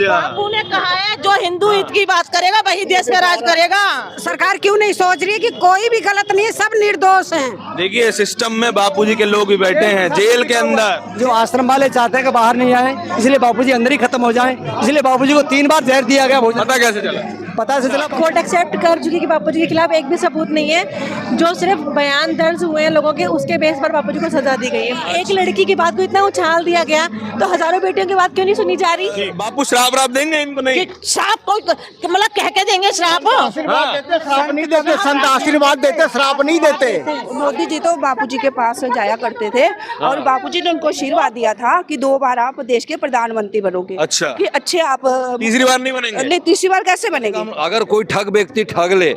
बापू ने कहा है जो हिंदू हित की बात करेगा वही देश का राज करेगा। सरकार क्यों नहीं सोच रही है कि कोई भी गलत नहीं है, सब निर्दोष हैं। देखिए सिस्टम में बापूजी के लोग भी बैठे हैं जेल के अंदर। जो आश्रम वाले चाहते हैं कि बाहर नहीं आए, इसलिए बापूजी अंदर ही खत्म हो जाएं, इसलिए बापूजी को 3 बार जहर दिया गया। पता कैसे चला? पता से चला कोर्ट एक्सेप्ट कर चुकी कि बापूजी के खिलाफ एक भी सबूत नहीं है। जो सिर्फ बयान दर्ज हुए हैं लोगों के, उसके बेस पर बापूजी को सजा दी गई है। एक लड़की की बात को इतना उछाल दिया गया तो हजारों बेटियों की बात क्यों नहीं सुनी जा रही? बापू श्राप राप देंगे इनको? नहीं, श्राप कोई मतलब कह के देंगे श्राप? श्राप नहीं देते, संत आशीर्वाद देते, श्राप नहीं देते। मोदी जी तो बापूजी के पास जाया करते थे और बापूजी ने उनको आशीर्वाद दिया था कि 2 बार आप देश के प्रधानमंत्री बनोगे। अच्छा। कि अच्छे आप तीसरी बार नहीं बनेंगे? नहीं, तीसरी बार कैसे बनेंगे? अगर कोई ठग व्यक्ति ठग ले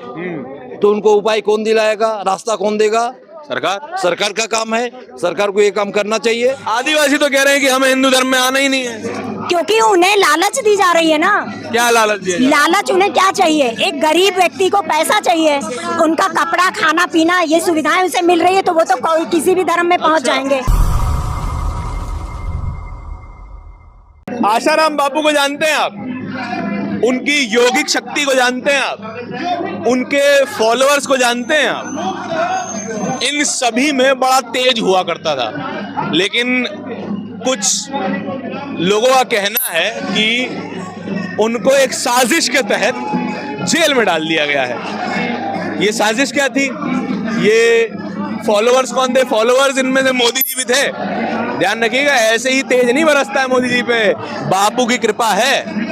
तो उनको उपाय कौन दिलाएगा, रास्ता कौन देगा? सरकार का काम है, सरकार को ये काम करना चाहिए। आदिवासी तो कह रहे हैं कि हमें हिंदू धर्म में आना ही नहीं है, क्योंकि उन्हें लालच दी जा रही है ना। क्या लालच दिया जा रहा है? लालच उन्हें क्या चाहिए? एक गरीब व्यक्ति को पैसा चाहिए, उनका कपड़ा खाना पीना ये सुविधाएं उसे मिल रही है तो वो तो कोई किसी भी धर्म में पहुंच जाएंगे। आशाराम बापू को जानते हैं आप? उनकी योगिक शक्ति को जानते हैं आप? उनके फॉलोअर्स को जानते हैं आप? इन सभी में बड़ा तेज हुआ करता था, लेकिन कुछ लोगों का कहना है कि उनको एक साजिश के तहत जेल में डाल दिया गया है। ये साजिश क्या थी? ये फॉलोअर्स कौन थे? फॉलोअर्स इनमें से मोदी जी भी थे। ध्यान रखिएगा, ऐसे ही तेज नहीं बरसता है मोदी जी पे, बापू की कृपा है।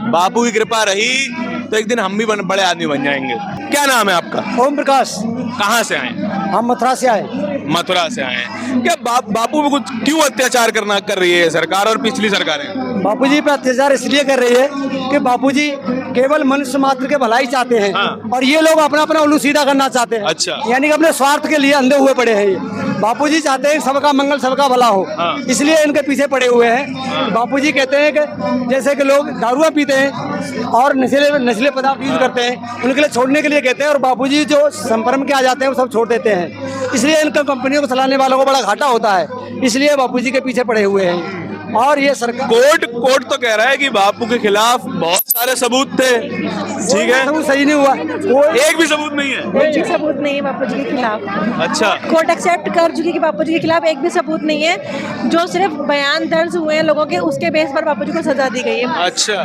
बापू की कृपा रही तो एक दिन हम भी बड़े आदमी बन जाएंगे। क्या नाम है आपका? ओम प्रकाश। कहाँ से आए? हम मथुरा से आए। मथुरा से आए हैं। क्या बापू पे कुछ क्यों अत्याचार कर रही है सरकार और पिछली सरकारें? बापूजी पे अत्याचार इसलिए कर रही है कि बापूजी केवल मनुष्य मात्र के भलाई चाहते हैं। हाँ। और ये लोग अपना अपना उल्लू सीधा करना चाहते हैं। अच्छा। यानी कि अपने स्वार्थ के लिए अंधे हुए पड़े हैं। ये बापूजी चाहते हैं सबका मंगल सबका भला हो। हाँ। इसलिए इनके पीछे पड़े हुए हैं। हाँ। बापूजी कहते हैं कि जैसे कि लोग दारुआ पीते हैं और नशीले पदार्थ यूज करते हैं, उनके लिए छोड़ने के लिए कहते हैं, और बापूजी जो संपर्क के आ जाते हैं वो सब छोड़ देते हैं। इसलिए इनका कंपनियों को चलाने वालों को बड़ा घाटा होता है, इसलिए बापूजी के पीछे पड़े हुए हैं। और ये सरकार कोर्ट तो कह रहा है कि बापू के खिलाफ बहुत सारे सबूत थे। ठीक है, सबूत सही नहीं हुआ, एक भी सबूत नहीं है। एक भी सबूत नहीं है बापूजी के खिलाफ। अच्छा। कोर्ट एक्सेप्ट कर चुकी कि बापूजी के खिलाफ एक भी सबूत नहीं है। जो सिर्फ बयान दर्ज हुए हैं लोगों के, उसके बेस पर बापूजी को सजा दी गई है। अच्छा,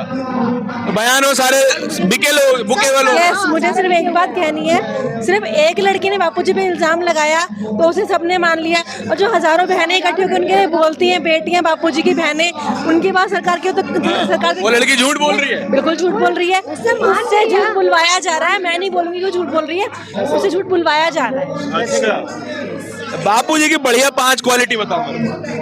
तो बयान हो सारे बुके वालों। यस, मुझे सिर्फ एक बात कहनी है, सिर्फ एक लड़की ने बापूजी पे इल्जाम लगाया तो उसे सबने मान लिया, और जो हजारों बहनें इकट्ठी होकर उनके बोलती हैं बेटियां बापूजी की बहनें, उनकी बात सरकार की तो सरकार वो लड़की झूठ बोल रही है। बिल्कुल झूठ बोल रही है, उससे झूठ बुलवाया जा रहा है। मैं नहीं बोलूंगी कि झूठ बोल रही है, उससे झूठ बुलवाया जा रहा है। अच्छा, बापू जी की बढ़िया 5 क्वालिटी बताओ।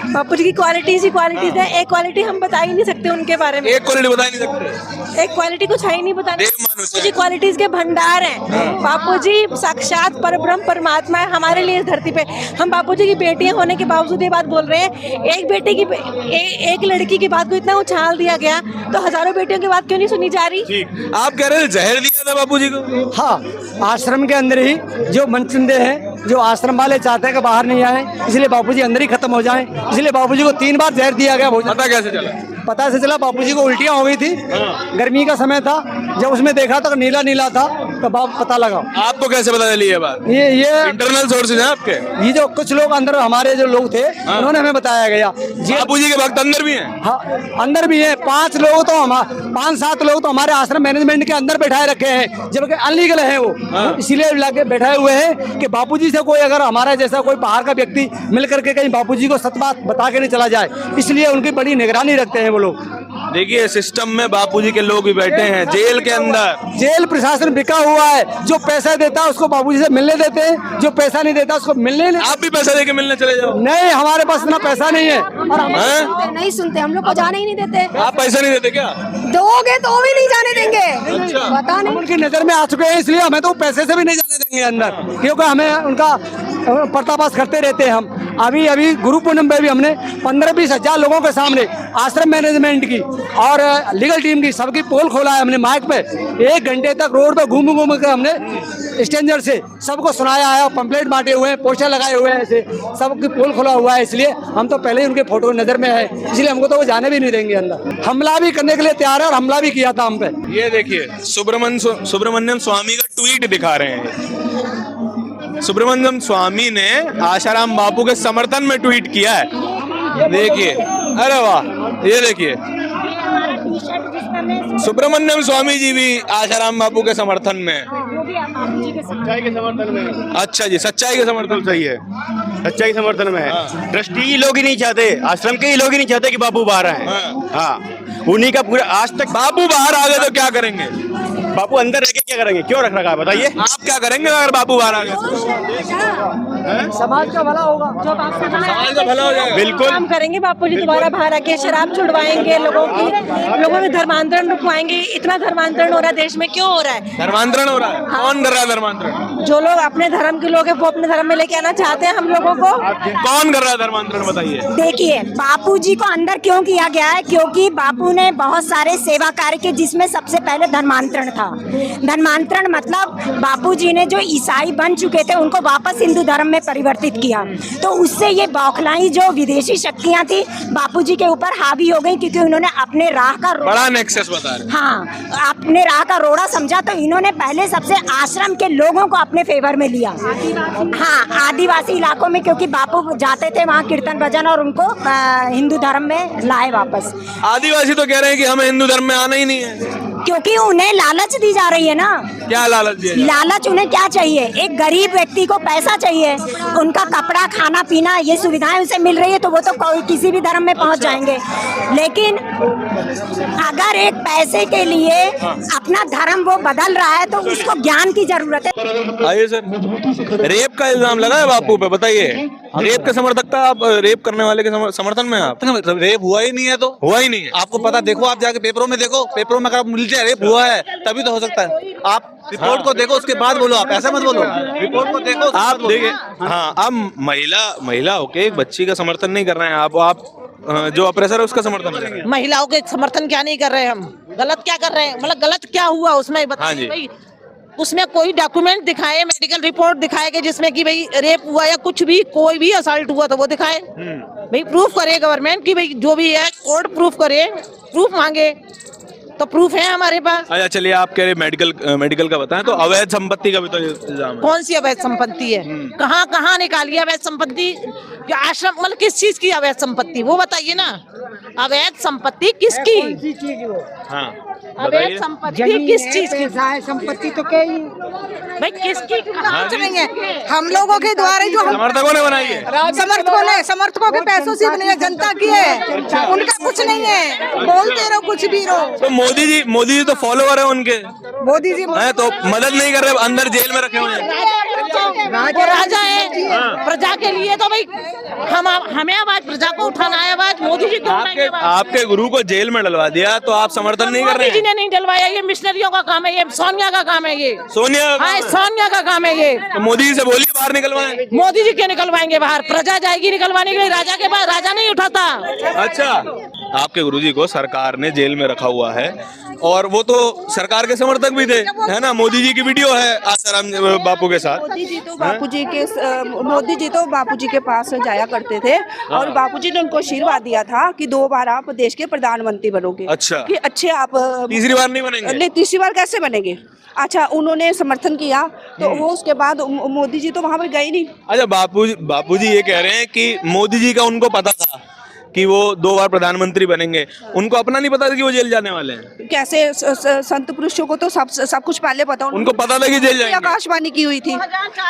बापूजी की क्वालिटीज ही क्वालिटीज है। एक क्वालिटी हम बता ही नहीं सकते उनके बारे में। एक क्वालिटी बता ही नहीं सकते? एक क्वालिटी कुछ है ही नहीं बताने। देव मानुष है। बापूजी क्वालिटीज के भंडार हैं। बापूजी साक्षात परब्रह्म परमात्मा है हमारे लिए इस धरती पे। हम बापूजी की बेटियां होने के बावजूद ये बात बोल रहे हैं। एक लड़की की बात को इतना उछाल दिया गया तो हजारों बेटियों की बात क्यों नहीं सुनी जा रही? ठीक, आप कह रहे थे जहर दिया था बापू जी को? हाँ, आश्रम के अंदर ही जो मनचुंदे हैं, जो आश्रम वाले चाहते हैं कि बाहर नहीं आए, इसलिए बापूजी अंदर ही खत्म हो जाएं, इसलिए बापूजी को 3 बार जहर दिया गया। पता कैसे चला? पता से चला बापूजी को उल्टियां हो गई थी। हाँ। गर्मी का समय था, जब उसमें देखा तो नीला नीला था, तो पता लगा। आपको कैसे पता चली ये बात? ये इंटरनल सोर्सेज हैं आपके? ये जो कुछ लोग अंदर, हमारे जो लोग थे, हाँ। उन्होंने हमें बताया गया। बापू जी के भक्त अंदर भी हैं? हाँ, अंदर भी है। 5 लोग तो 5-7 लोग तो हमारे आश्रम मैनेजमेंट के अंदर बैठाए रखे हैं, जबकि अनलीगल है वो। हाँ। इसीलिए लाके बैठाए हुए हैं कि बापूजी से कोई अगर हमारा जैसा कोई बाहर का व्यक्ति मिल करके कहीं बापूजी को सच बात बता के नहीं चला जाए, इसलिए उनकी बड़ी निगरानी रखते हैं वो लोग। देखिए सिस्टम में बापूजी के लोग भी बैठे हैं जेल के अंदर। जेल प्रशासन बिका हुआ है। जो पैसा देता है उसको बाबूजी से मिलने देते हैं, जो पैसा नहीं देता उसको मिलने नहीं। आप भी पैसा देके मिलने चले जाओ? नहीं, हमारे पास इतना पैसा नहीं है। और हैं? नहीं सुनते, हम लोग को जाने ही नहीं देते। आप पैसा नहीं देते क्या? दोगे तो भी नहीं जाने देंगे। अच्छा। पता नहीं, उनकी नजर में आ चुके हैं, इसलिए हमें तो पैसे से भी नहीं जाने देंगे अंदर, क्योंकि हमें उनका पर्दाफाश करते रहते हैं हम। अभी गुरु पूनम पे भी हमने 15-20 हजार लोगों के सामने आश्रम मैनेजमेंट की और लीगल टीम की सबकी पोल खोला है हमने माइक पे। 1 घंटे तक रोड पे घूम घूम कर हमने स्ट्रेंजर से सबको सुनाया है और पंपलेट बांटे हुए हैं, पोस्टर लगाए हुए हैं, ऐसे सबकी पोल खोला हुआ है। इसलिए हम तो पहले ही उनके फोटो नजर में है, इसलिए हमको तो वो जाने भी नहीं देंगे अंदर। हमला भी करने के लिए तैयार है और हमला भी किया था हम पे। ये देखिए सुब्रमण्यम स्वामी का ट्वीट दिखा रहे हैं। सुब्रमण्यम स्वामी ने आशाराम बापू के समर्थन में ट्वीट किया है। देखिए, अरे वाह, ये देखिए सुब्रमण्यम स्वामी जी भी आशाराम बापू के समर्थन में। सच्चाई के समर्थन में। अच्छा जी, सच्चाई के समर्थन सही है, सच्चाई के समर्थन में है। ट्रस्टी लोग ही नहीं चाहते, आश्रम के ही लोग ही नहीं चाहते कि बापू बाहर आए। हाँ, उन्हीं का पूरा आज तक। बापू बाहर आ गए तो क्या करेंगे? बापू अंदर रह के क्या करेंगे? क्यों रख रखा है बताइए? आप क्या करेंगे अगर बापू बाहर आ गए? समाज का भला होगा, समाज का भला हो जाएगा। बिल्कुल काम करेंगे बापू जी दोबारा बाहर आके, शराब छुड़वाएंगे, लोगों में धर्मांतरण रुकवाएंगे। इतना धर्मांतरण हो रहा है देश में, क्यों हो रहा है? धर्मांतरण हो रहा है? कौन कर रहा है धर्मांतरण? जो लोग अपने धर्म के लोग हैं वो अपने धर्म में लेके आना चाहते हैं हम लोगों को। कौन कर रहा है धर्मांतरण, बताइए। देखिए, बापूजी को अंदर क्यों किया गया है? क्योंकि बापू ने बहुत सारे सेवा कार्य किए, जिसमें सबसे पहले धर्मांतरण था। धर्मांतरण मतलब बापूजी ने जो ईसाई बन चुके थे उनको वापस हिंदू धर्म में परिवर्तित किया। तो उससे ये बौखलाई जो विदेशी शक्तियां थी बापूजी के ऊपर हावी हो गई, क्योंकि उन्होंने अपने राह का बड़ा नेक्सस बता रहे। हाँ, अपने राह का रोड़ा समझा। तो इन्होंने पहले सबसे आश्रम के लोगों को अपने फेवर में लिया। हाँ, आदिवासी इलाकों में, क्योंकि बापू जाते थे वहाँ कीर्तन भजन, और उनको हिंदू धर्म में लाए वापस। आदिवासी तो कह रहे हैं कि हमें हिंदू धर्म में आना ही नहीं है, क्योंकि उन्हें लालच दी जा रही है ना। क्या लालच दिया? लालच उन्हें क्या चाहिए? एक गरीब व्यक्ति को पैसा चाहिए, उनका कपड़ा, खाना पीना, ये सुविधाएं उसे मिल रही है तो वो तो कोई किसी भी धर्म में पहुंच जाएंगे। लेकिन अगर एक पैसे के लिए अपना धर्म वो बदल रहा है तो उसको ज्ञान की जरूरत है। आइए सर, रेप का इल्जाम लगा है बापू पे, बताइए। रेप के समर्थक, आप रेप करने वाले के समर्थन में? आप रेप हुआ ही नहीं है, तो हुआ ही नहीं है। आपको पता, देखो आप जाके पेपरों में देखो, पेपरों में अगर मिल जाए रेप हुआ है तभी तो हो सकता है। आप रिपोर्ट को देखो, उसके बाद बोलो, आप ऐसा मत बोलो। रिपोर्ट को देखो, आप देखिए। हाँ, अब महिला होके एक बच्ची का समर्थन नहीं कर रहे हैं आप जो अप्रेसर है उसका समर्थन कर रहे हैं। महिलाओं के समर्थन क्या नहीं कर रहे हैं हम? गलत क्या कर रहे हैं? मतलब गलत क्या हुआ उसमें बताइए भाई। उसमें कोई डॉक्यूमेंट दिखाए, मेडिकल रिपोर्ट दिखाए कि जिसमें कि भाई रेप हुआ या कुछ भी, कोई भी असल्ट हुआ तो वो दिखाए भाई। प्रूफ करे गवर्नमेंट की भाई जो भी है, कोर्ट प्रूफ करे, प्रूफ मांगे तो प्रूफ है हमारे पास। अच्छा, चलिए, आप कह रहे मेडिकल का बताएं, तो अवैध संपत्ति का भी तो इल्जाम है। कौन सी अवैध संपत्ति है? कहाँ कहाँ निकाली अवैध संपत्ति? आश्रम मतलब किस चीज की अवैध संपत्ति, वो बताइए ना। अवैध संपत्ति किसकी? हाँ, अवैध संपत्ति किस चीज की? संपत्ति तो क्या ही भाई किसकी? चलेंगे हम लोगों के द्वारा जो समर्थकों ने बनाई है। समर्थकों के पैसों से बनी है, जनता की है, उनका कुछ नहीं है। बोलते रहो कुछ भी रहो। तो मोदी जी तो फॉलोवर है उनके, मोदी जी हैं तो मदद नहीं कर रहे, अंदर जेल में रखे हुए हैं। वो राजा है प्रजा के लिए, तो भाई हमें आवाज, प्रजा को उठाना है आवाज। मोदी जी क्यों उठाएंगे आवाज? आपके गुरु को जेल में डलवा दिया तो आप समर्थन नहीं कर रहे हैं? मोदी जी ने नहीं डलवाया, ये मिशनरियों का काम है, ये सोनिया का काम है, ये सोनिया। हाँ, सोनिया का काम है ये। तो मोदी जी से बोलिए बाहर निकलवाएं। मोदी जी क्यों निकलवाएंगे बाहर? प्रजा जाएगी निकलवाने के लिए, राजा के पास राजा नहीं उठाता। अच्छा, आपके गुरुजी को सरकार ने जेल में रखा हुआ है और वो तो सरकार के समर्थक भी थे, है ना। मोदी जी की वीडियो है आसाराम बापू के साथ। मोदी जी तो बापूजी के पास जाया करते थे और बापूजी ने उनको आशीर्वाद दिया था कि 2 बार आप देश के प्रधानमंत्री बनोगे। अच्छा, कि अच्छे आप तीसरी बार नहीं बनेंगे? तीसरी बार कैसे बनेंगे? अच्छा, उन्होंने समर्थन किया तो वो उसके बाद मोदी जी तो वहाँ पर गए नहीं। अच्छा, बापूजी ये कह रहे हैं कि मोदी जी का उनको पता था कि वो 2 बार प्रधानमंत्री बनेंगे, उनको अपना नहीं पता था कि वो जेल जाने वाले हैं। कैसे? संत पुरुषों को तो सब कुछ पहले पता। उनको पता था कि जेल जाएंगे। आकाशवाणी की हुई थी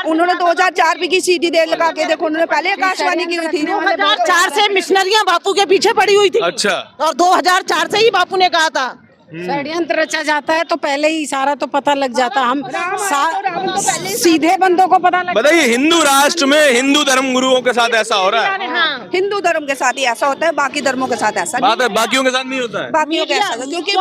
उन्होंने 2004 की सीडी दे लगा के, देखो उन्होंने पहले आकाशवाणी की हुई थी। 2004 से मिशनरियां बापू के पीछे पड़ी हुई थी। अच्छा, और 2004 से ही बापू ने कहा था षड्यंत्र रचा जाता है तो पहले ही सारा तो पता लग जाता। हम सीधे बंदों को पता लग। बताइए, हिंदू राष्ट्र में हिंदू धर्म गुरुओं के साथ ऐसा हो रहा है? हाँ। हिंदू धर्म के साथ ही ऐसा होता है, बाकी धर्मों के साथ ऐसा बात है, बाकियों के साथ नहीं होता है। बाकियों के साथ, क्योंकि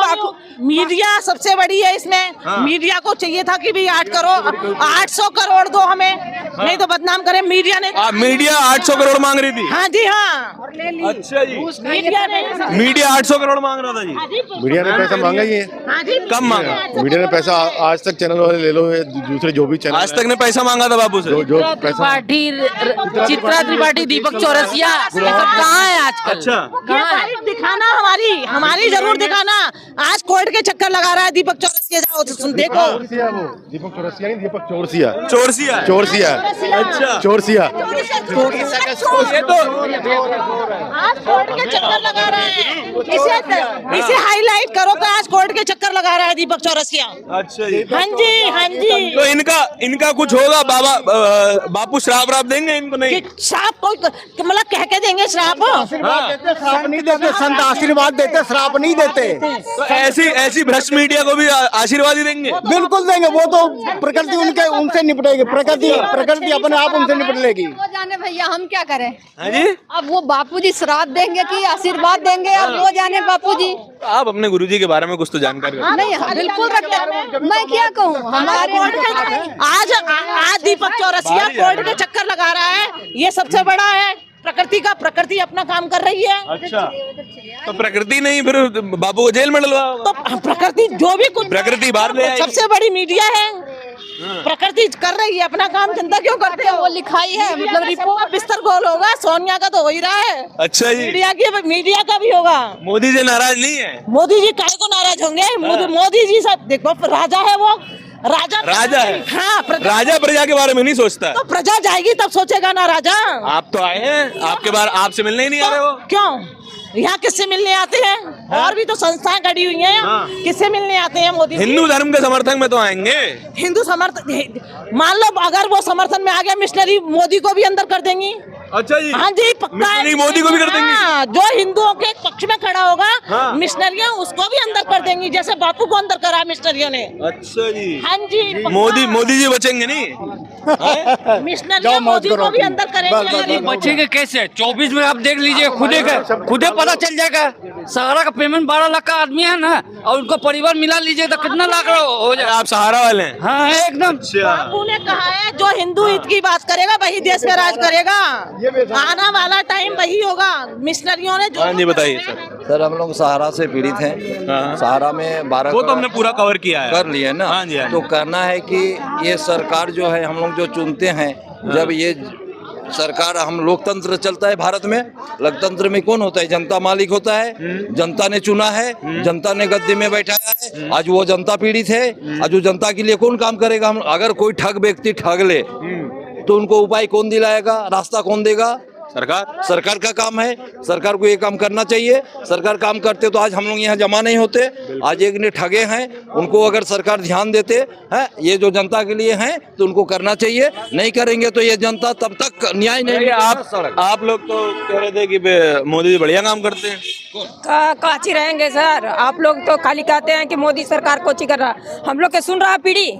मीडिया सबसे बड़ी है इसमें। मीडिया को चाहिए था कि भाई 800 करोड़ दो हमें, नहीं तो बदनाम करे मीडिया ने। मीडिया 800 करोड़ मांग रही थी। हाँ जी हाँ, अच्छा जी, मीडिया ने। मीडिया 800 करोड़ मांग रहा था जी। मीडिया ने पैसा मांगा ही है। हाँ जी, कम मांगा? मीडिया ने पैसा आज तक चैनल वाले ले लो, दूसरे जो भी चैनल आज तक ने पैसा मांगा था बापू से? जो पैसा चित्रा त्रिपाठी, दीपक चौरसिया, ये सब कहाँ है आजकल? अच्छा, दिखाना हमारी जरूर दिखाना। आज कोर्ट के चक्कर लगा रहा है दीपक चौरसिया, जाओ तो सुन देखो। वो दीपक चौरसिया नहीं, दीपक चौरसिया। चोरसिया। चौरसिया, अच्छा, चौरसिया। ये तो आज कोर्ट के चक्कर लगा रहा है। इसे हाईलाइट करो कि आज कोर्ट के चक्कर लगा रहा है दीपक चौरसिया। अच्छा जी। हाँ जी हाँ जी। तो इनका कुछ होगा? बापू श्राप राप देंगे इनको? नहीं, कि श्राप कोई मतलब कह के देंगे श्राप? श्राप नहीं देते, संत आशीर्वाद देते, श्राप नहीं देते। तो ऐसी भ्रष्ट मीडिया को भी आशीर्वाद ही देंगे? बिल्कुल देंगे, वो तो प्रकृति उनसे निपटेगी। प्रकृति अपने आप उनसे निपट लेगी। वो जाने भैया, हम क्या करें? हाँ जी, अब वो बापूजी श्राप देंगे कि आशीर्वाद देंगे, अब वो जाने बापूजी। आप अपने गुरुजी के बारे में कुछ तो जानकारी रखो। नहीं, बिल्कुल रखते। मैं क्या कहूँ, हमारे आज दीपक चौरसिया कोर्ट के चक्कर लगा रहा है, ये सबसे बड़ा है। प्रकृति अपना काम कर रही है। अच्छा, तो प्रकृति नहीं फिर बापू को जेल में डलवाओ? तो प्रकृति जो भी कुछ, प्रकृति बाहर ले आएगी। सबसे बड़ी मीडिया है। प्रकृति कर रही है अपना काम, जनता क्यों करते हो? वो लिखाई है, मतलब रिपोर्ट बिस्तर गोल होगा। सोनिया का तो हो ही रहा है। अच्छा जी, मीडिया का भी होगा। मोदी जी नाराज नहीं है? मोदी जी काहे को नाराज होंगे? मोदी जी सब देखो, राजा है वो, राजा है। हाँ, राजा प्रजा के बारे में नहीं सोचता। तो प्रजा जाएगी तब सोचेगा ना राजा। आप तो आए हैं, आपके बारे आपसे मिलने ही नहीं आ रहे हो? क्यों? यहाँ किससे मिलने आते हैं? और भी तो संस्थाएं खड़ी हुई हैं। किससे मिलने आते हैं मोदी? हिंदू धर्म के समर्थन में तो आएंगे। हिंदू समर्थन, मान लो अगर वो समर्थन में आ गया, मिशनरी मोदी को भी अंदर कर देंगी। अच्छा जी, हाँ जी, पक्का है। मिशनरी मोदी को भी कर देंगी? हाँ, जो हिंदुओं के पक्ष में खड़ा होगा, मिशनरियाँ उसको भी अंदर कर देंगी, जैसे बापू को अंदर करा मिशनरियों ने। अच्छा जी, हाँ जी, मोदी जी बचेंगे नहीं? मिशनरियाँ मोदी को भी अंदर करेंगे। बचेंगे कैसे? 24 में आप देख लीजिए, खुदे पता चल जाएगा। सहारा का पेमेंट 12 लाख का आदमी है ना, और उनको परिवार मिला लीजिए तो कितना लाख हो जाए। आप सहारा वाले हैं? हाँ, एकदम। बापू ने कहा है जो हिंदू हित की बात करेगा वही देश में राज करेगा। आने वाला टाइम वही होगा। मिशनरियों ने जो। हाँ जी, बताइए सर, हम लोग सहारा से पीड़ित हैं। सहारा में 12 वो तो हमने पूरा कवर किया है, कर लिया ना। हाँ जी, हाँ जी। तो करना है कि ये सरकार जो है, हम लोग जो चुनते हैं, जब ये सरकार, हम लोकतंत्र चलता है भारत में, लोकतंत्र में कौन होता है? जनता मालिक होता है। जनता ने चुना है, जनता ने गद्दी में बैठाया है। आज वो जनता पीड़ित है। आज वो जनता के लिए कौन काम करेगा? हम अगर कोई ठग व्यक्ति ठग ले तो उनको उपाय कौन दिलाएगा? रास्ता कौन देगा? सरकार का काम है। सरकार को ये काम करना चाहिए। सरकार काम करते तो आज हम लोग यहाँ जमा नहीं होते। आज एक ने ठगे हैं, उनको अगर सरकार ध्यान देते हैं, ये जो जनता के लिए हैं, तो उनको करना चाहिए। नहीं करेंगे तो ये जनता तब तक न्याय नहीं। आप लोग तो कह रहे थे कि मोदी जी बढ़िया काम करते हैं। काची रहेंगे सर? आप लोग तो खाली कहते हैं कि मोदी सरकार कोची कर रहा। हम लोग के सुन रहा पीढ़ी,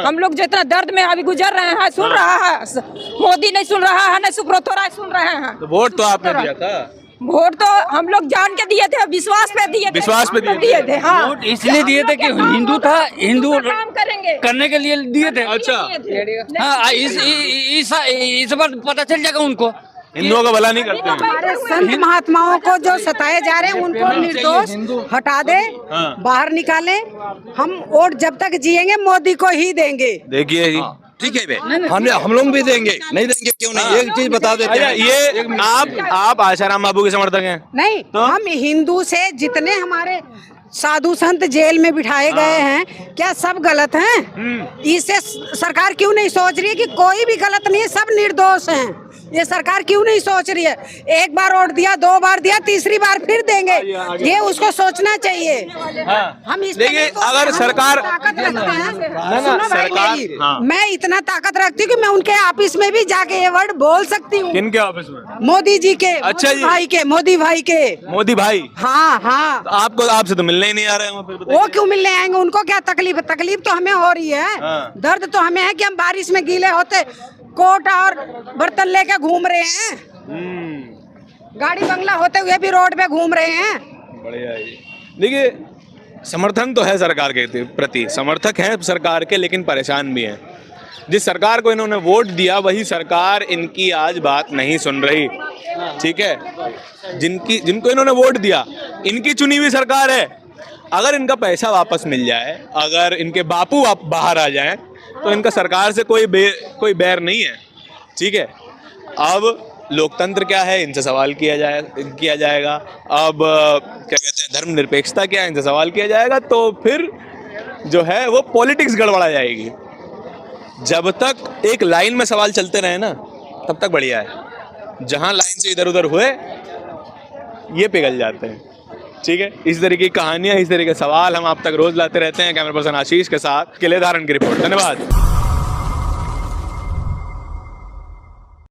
हम लोग जितना दर्द में अभी गुजर रहे हैं, सुन रहा है। मोदी नहीं सुन रहा है, नहीं सुब्रत राय सुन रहे हैं। तो वोट तो आपने दिया था? वोट तो हम लोग जान के दिए थे, विश्वास पे दिए थे। हाँ, वोट इसलिए दिए थे कि हिंदू था, हिंदू काम करेंगे करने के लिए दिए थे। अच्छा, हाँ, इस बार पता चल जाएगा उनको। हिंदुओं का भला नहीं करते हैं। संत महात्माओं को जो सताए जा रहे हैं उनको निर्दोष हटा दे, बाहर निकाले। हम वोट जब तक जिएंगे मोदी को ही देंगे। देखिए जी, ठीक है बे, हम लोग भी देंगे। नहीं देंगे क्यों नहीं? एक चीज बता देते हैं, ये आप आशाराम बाबू के समर्थक हैं? नहीं, हम हिंदू से जितने हमारे साधु संत जेल में बिठाए गए हैं, क्या सब गलत हैं? इससे सरकार क्यों नहीं सोच रही है कि कोई भी गलत नहीं है, सब निर्दोष हैं? ये सरकार क्यों नहीं सोच रही है? एक बार वोट दिया, 2 बार दिया, तीसरी बार फिर देंगे, ये उसको सोचना चाहिए। हम देखिए, अगर सरकार ताकत रखते हैं, सुनो भाई मेरी, मैं इतना ताकत रखती हूँ कि मैं उनके ऑफिस में भी जाके ये वर्ड बोल सकती हूँ। किनके ऑफिस में? मोदी जी के। अच्छा जी, मोदी भाई के। मोदी भाई? हाँ हाँ। तो आपसे तो मिलने ही नहीं आ रहे हैं। वो क्यों मिलने आएंगे? उनको क्या तकलीफ? तकलीफ तो हमें हो रही है। दर्द तो हमें है कि हम बारिश में गीले होते कोट और बर्तन लेके घूम रहे हैं, गाड़ी बंगला होते हुए भी रोड पे घूम रहे हैं। बढ़िया है। देखिए, समर्थन तो है सरकार के प्रति, समर्थक हैं सरकार के, लेकिन परेशान भी हैं। जिस सरकार को इन्होंने वोट दिया वही सरकार इनकी आज बात नहीं सुन रही, ठीक है। जिनको इन्होंने वोट दिया इनकी चुनी हुई सरकार है। अगर इनका पैसा वापस मिल जाए, अगर इनके बापू बाहर आ जाएं, तो इनका सरकार से कोई बैर नहीं है, ठीक है। अब लोकतंत्र क्या है, इनसे सवाल किया जाएगा। अब क्या कहते हैं, धर्मनिरपेक्षता क्या है, इनसे सवाल किया जाएगा। तो फिर जो है वो पॉलिटिक्स गड़बड़ा जाएगी। जब तक एक लाइन में सवाल चलते रहे ना, तब तक बढ़िया है। जहां लाइन से इधर उधर हुए ये पिघल जाते हैं, ठीक है। इस तरीके की कहानियां, इस तरीके के सवाल हम आप तक रोज लाते रहते हैं। कैमरा पर्सन आशीष के साथ किले धारण की रिपोर्ट। धन्यवाद।